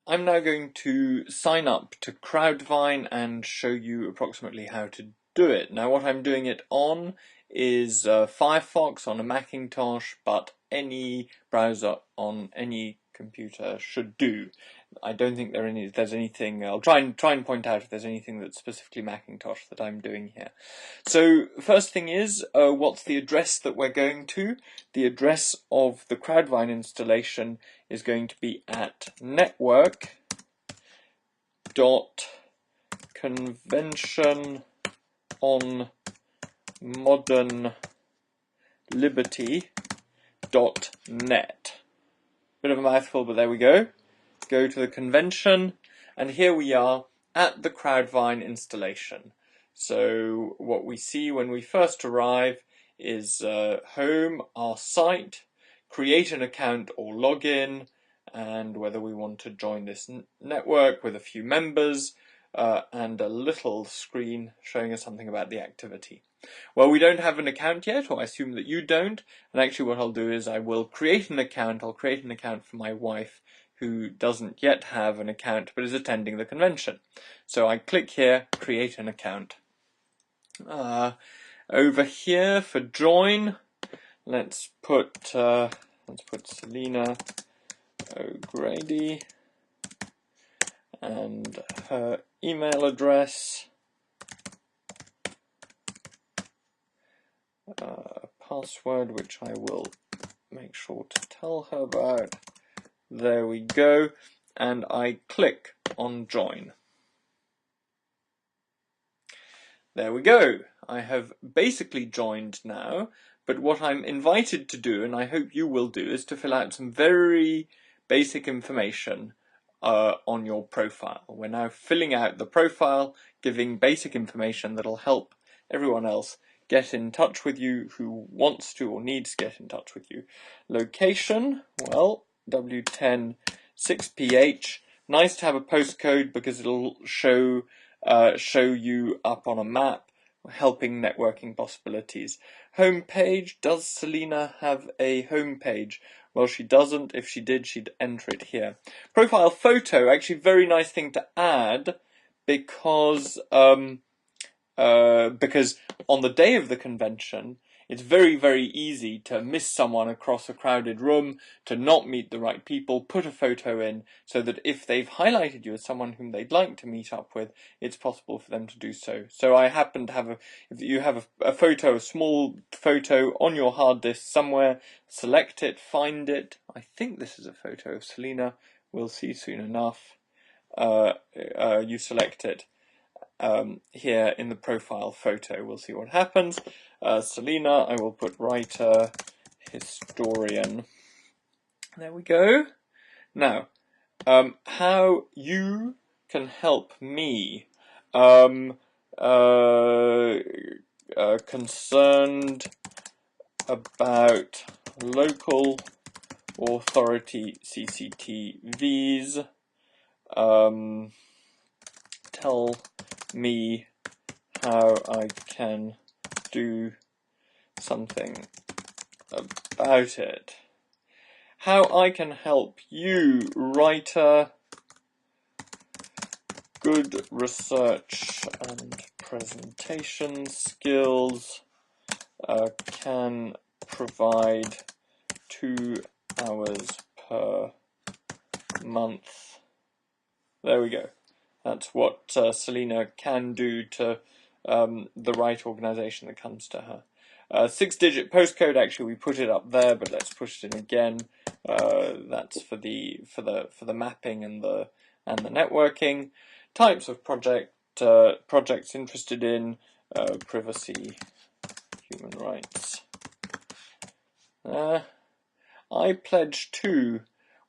I'm now going to sign up to Crowdvine and show you approximately how to do it. Now what I'm doing it on is Firefox on a Macintosh, but any browser on any computer should do. I don't think there's anything. I'll try and point out if there's anything that's specifically Macintosh that I'm doing here. So first thing is, what's the address that we're going to? The address of the Crowdvine installation is going to be at network.convention on modern liberty.net. Bit of a mouthful, but there we go. Go to the convention, and here we are at the Crowdvine installation. So what we see when we first arrive is home, our site, create an account or login, and whether we want to join this network with a few members, and a little screen showing us something about the activity. Well, we don't have an account yet, or I assume that you don't, and actually what I'll do is I will create an account. I'll create an account for my wife, who doesn't yet have an account but is attending the convention. So I click here, create an account. Over here for join, let's put Selena O'Grady and her email address, password which I will make sure to tell her about. There we go, and I click on join. There we go. I have basically joined now, but what I'm invited to do, and I hope you will do, is to fill out some very basic information on your profile. We're now filling out the profile, giving basic information that'll help everyone else get in touch with you who wants to or needs to get in touch with you. Location, well, W10 6PH. Nice to have a postcode because it'll show you up on a map, helping networking possibilities. Home page. Does Selena have a home page? Well, she doesn't. If she did, she'd enter it here. Profile photo, actually very nice thing to add because on the day of the convention, it's very, very easy to miss someone across a crowded room, to not meet the right people, put a photo in, so that if they've highlighted you as someone whom they'd like to meet up with, it's possible for them to do so. So I happen to have if you have a photo, a small photo on your hard disk somewhere, select it, find it. I think this is a photo of Selena. We'll see soon enough. You select it. Here in the profile photo, we'll see what happens. Selena, I will put writer, historian. There we go. Now, how you can help me. Concerned about local authority CCTVs. Tell me how I can do something about it. How I can help you, writer, good research and presentation skills, can provide 2 hours per month. There we go. That's what Selena can do to the right organisation that comes to her. 6-digit postcode. Actually, we put it up there, but let's push it in again. That's for the mapping and the networking. Types of projects interested in: privacy, human rights. I pledge to.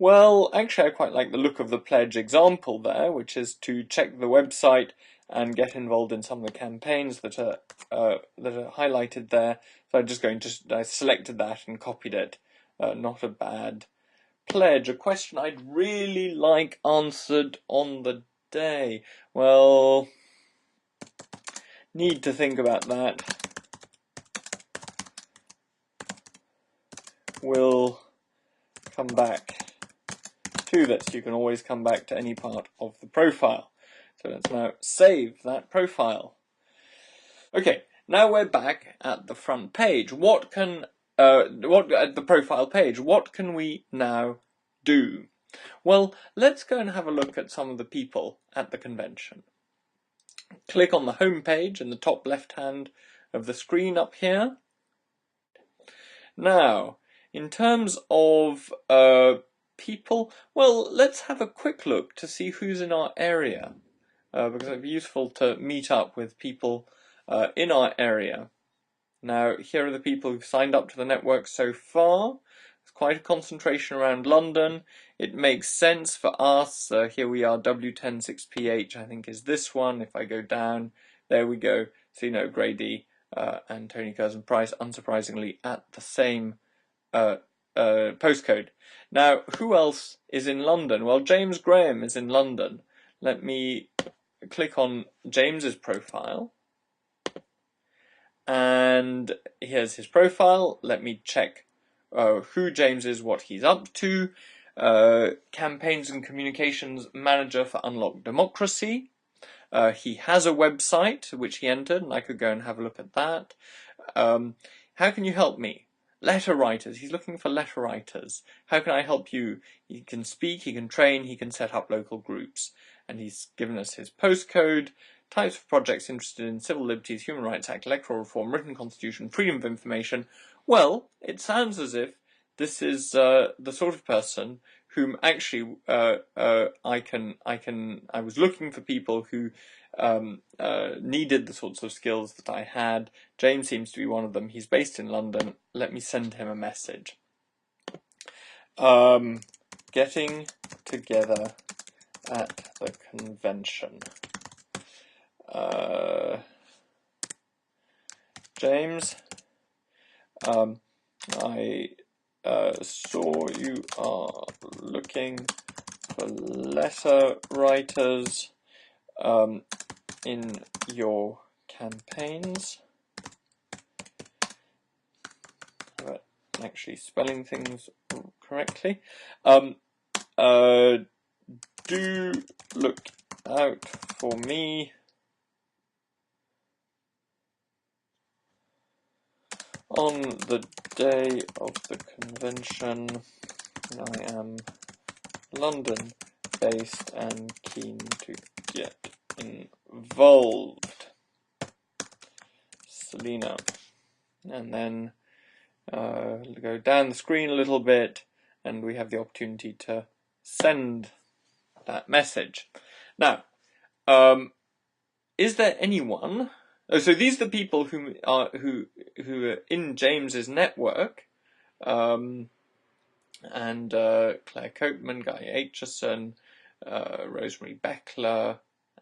Well, actually, I quite like the look of the pledge example there, which is to check the website and get involved in some of the campaigns that are highlighted there. So I'm just going to, I selected that and copied it. Not a bad pledge. A question I'd really like answered on the day. Well, need to think about that. We'll come back to this. You can always come back to any part of the profile. So let's now save that profile. Okay, now we're back at the front page. At the profile page? What can we now do? Well, let's go and have a look at some of the people at the convention. Click on the home page in the top left hand of the screen up here. Now, in terms of people, well, let's have a quick look to see who's in our area, because it'd be useful to meet up with people in our area. Now, here are the people who've signed up to the network so far. There's quite a concentration around London. It makes sense for us. Here we are, W106PH, I think is this one. If I go down, there we go. So, you know, Grady and Tony Curzon Price, unsurprisingly, at the same postcode. Now, who else is in London? Well, James Graham is in London. Let me click on James's profile. And here's his profile. Let me check who James is, what he's up to. Campaigns and Communications Manager for Unlocked Democracy. He has a website which he entered, and I could go and have a look at that. How can you help me? Letter writers. He's looking for letter writers. How can I help you? He can speak, he can train, he can set up local groups. And he's given us his postcode, types of projects interested in civil liberties, Human Rights Act, electoral reform, written constitution, freedom of information. Well, it sounds as if this is the sort of person whom actually I was looking for people who needed the sorts of skills that I had. James seems to be one of them. He's based in London. Let me send him a message. Getting together at the convention. James, I saw you are looking for letter writers in your campaigns. Actually spelling things correctly. Do look out for me on the day of the convention. I am London based and keen to get involved. Selena. And then go down the screen a little bit and we have the opportunity to send that message. Now, is there anyone? Oh, so these are the people who are in James's network, and Claire Copeman, Guy Aitchison, Rosemary Beckler,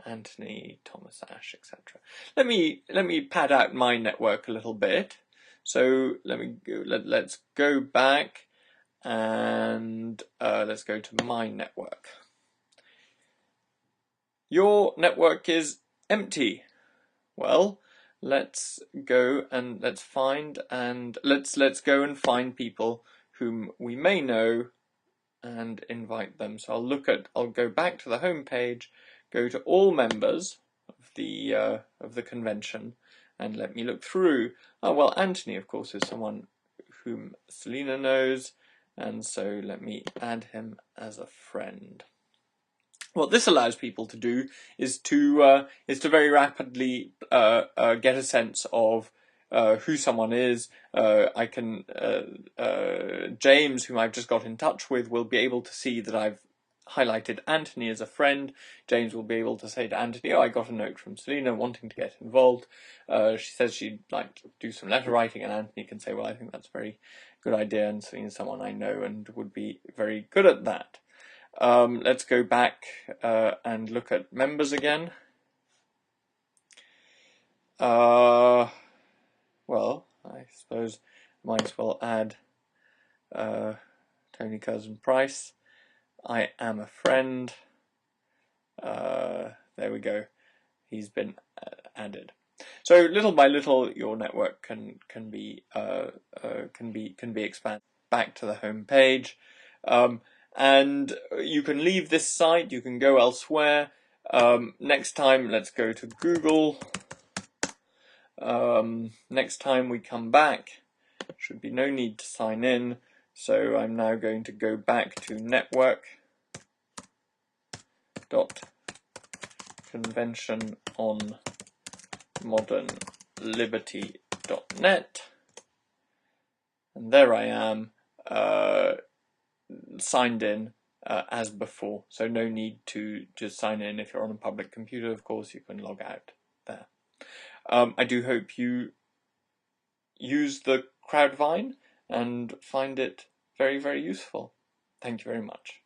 Anthony Thomas Ashe, etc. Let me pad out my network a little bit. So let's go back and let's go to my network. Your network is empty. Well, let's go and let's go and find people whom we may know and invite them. So I'll go back to the home page, go to all members of the convention, and let me look through. Oh, well, Anthony, of course, is someone whom Selena knows, and so let me add him as a friend. What this allows people to do is to very rapidly get a sense of who someone is. James, whom I've just got in touch with, will be able to see that I've highlighted Anthony as a friend. James will be able to say to Anthony, oh, I got a note from Selena wanting to get involved. She says she'd like to do some letter writing, and Anthony can say, well, I think that's a very good idea, and Selena's someone I know and would be very good at that. Let's go back and look at members again. Well, I suppose I might as well add Tony Curzon Price. I am a friend. There we go. He's been added. So little by little, your network can be expanded back to the home page. and you can leave this site, you can go elsewhere. Next time, let's go to Google. Next time we come back, should be no need to sign in. So I'm now going to go back to network.conventiononmodernliberty.net, and there I am, signed in as before. So no need to just sign in. If you're on a public computer, of course, you can log out there. I do hope you use the crowdvine and find it very, very useful. Thank you very much.